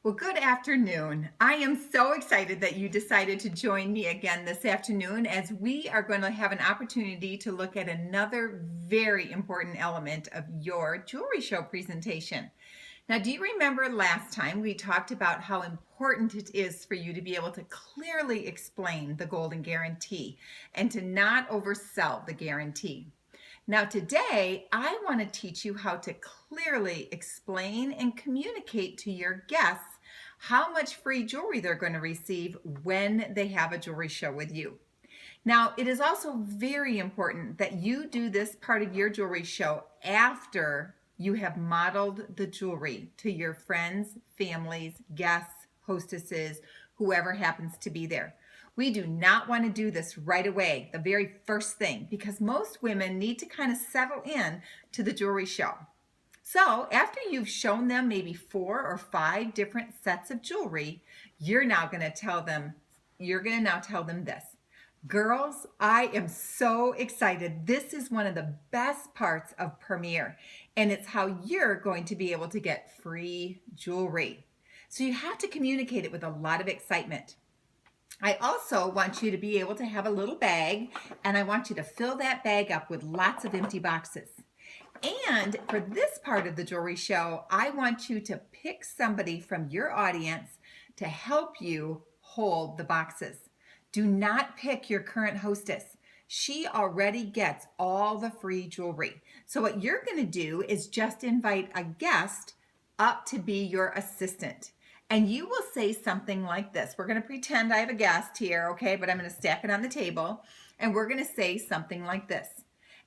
Well, good afternoon. I am so excited that you decided to join me again this afternoon as we are going to have an opportunity to look at another very important element of your jewelry show presentation. Now, do you remember last time we talked about how important it is for you to be able to clearly explain the golden guarantee and to not oversell the guarantee? Now, today, I want to teach you how to clearly explain and communicate to your guests how much free jewelry they're going to receive when they have a jewelry show with you. Now, it is also very important that you do this part of your jewelry show after you have modeled the jewelry to your friends, families, guests, hostesses, whoever happens to be there. We do not want to do this right away, the very first thing, because most women need to kind of settle in to the jewelry show. So after you've shown them maybe 4 or 5 different sets of jewelry, you're now going to tell them, this. Girls, I am so excited. This is one of the best parts of Premier, and it's how you're going to be able to get free jewelry. So you have to communicate it with a lot of excitement. I also want you to be able to have a little bag, and I want you to fill that bag up with lots of empty boxes. And for this part of the jewelry show, I want you to pick somebody from your audience to help you hold the boxes. Do not pick your current hostess. She already gets all the free jewelry. So what you're going to do is just invite a guest up to be your assistant. And you will say something like this. We're going to pretend I have a guest here, okay? But I'm going to stack it on the table. And we're going to say something like this.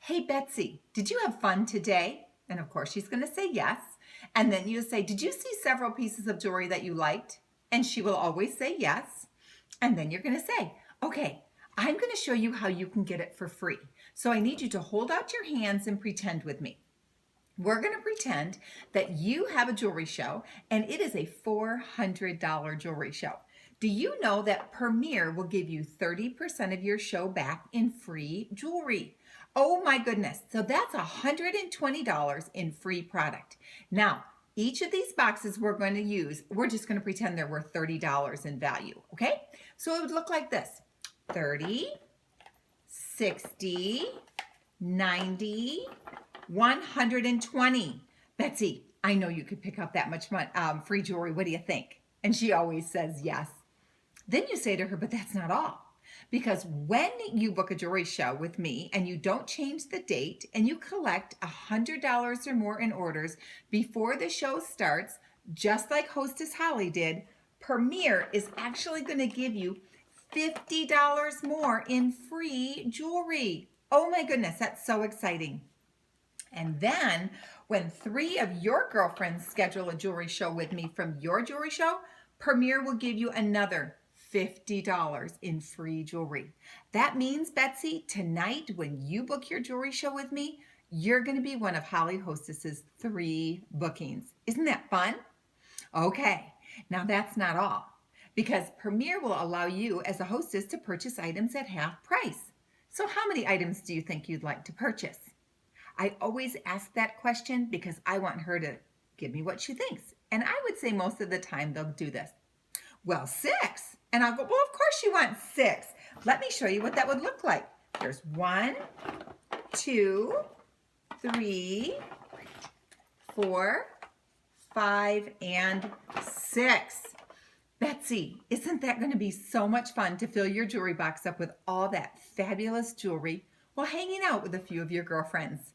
Hey, Betsy, did you have fun today? And of course, she's going to say yes. And then you say, did you see several pieces of jewelry that you liked? And she will always say yes. And then you're going to say, okay, I'm going to show you how you can get it for free. So I need you to hold out your hands and pretend with me. We're going to pretend that you have a jewelry show and it is a $400 jewelry show. Do you know that Premier will give you 30% of your show back in free jewelry? Oh my goodness. So that's $120 in free product. Now, each of these boxes we're going to use, we're just going to pretend they're worth $30 in value, okay? So it would look like this. 30, 60, 90, 120. Betsy, I know you could pick up that much free jewelry. What do you think? And she always says yes. Then you say to her, but that's not all. Because when you book a jewelry show with me and you don't change the date and you collect $100 or more in orders before the show starts, just like Hostess Holly did, Premier is actually going to give you $50 more in free jewelry. Oh my goodness, that's so exciting. And then when 3 of your girlfriends schedule a jewelry show with me from your jewelry show, Premier will give you another $50 in free jewelry. That means, Betsy, tonight when you book your jewelry show with me, you're going to be one of Holly Hostess's 3 bookings. Isn't that fun? Okay, now that's not all, because Premier will allow you as a hostess to purchase items at half price. So how many items do you think you'd like to purchase? I always ask that question because I want her to give me what she thinks. And I would say most of the time they'll do this. Well, 6. And I'll go, well, of course you want 6. Let me show you what that would look like. There's 1, 2, 3, 4, 5, and 6. Betsy, isn't that going to be so much fun to fill your jewelry box up with all that fabulous jewelry while hanging out with a few of your girlfriends?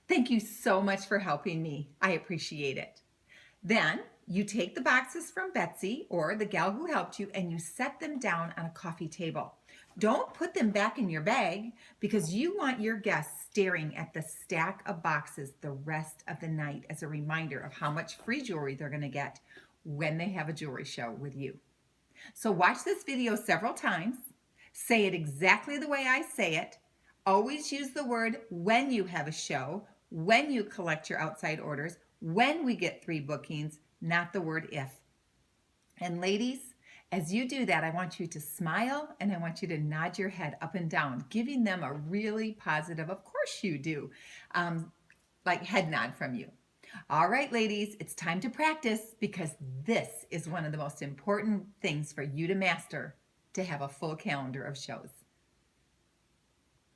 Thank you so much for helping me. I appreciate it. Then you take the boxes from Betsy or the gal who helped you and you set them down on a coffee table. Don't put them back in your bag because you want your guests staring at the stack of boxes the rest of the night as a reminder of how much free jewelry they're going to get when they have a jewelry show with you. So watch this video several times. Say it exactly the way I say it. Always use the word when you have a show, when you collect your outside orders, when we get 3 bookings, not the word if. And ladies, as you do that, I want you to smile and I want you to nod your head up and down, giving them a really positive, of course you do, like head nod from you. All right, ladies, it's time to practice because this is one of the most important things for you to master to have a full calendar of shows.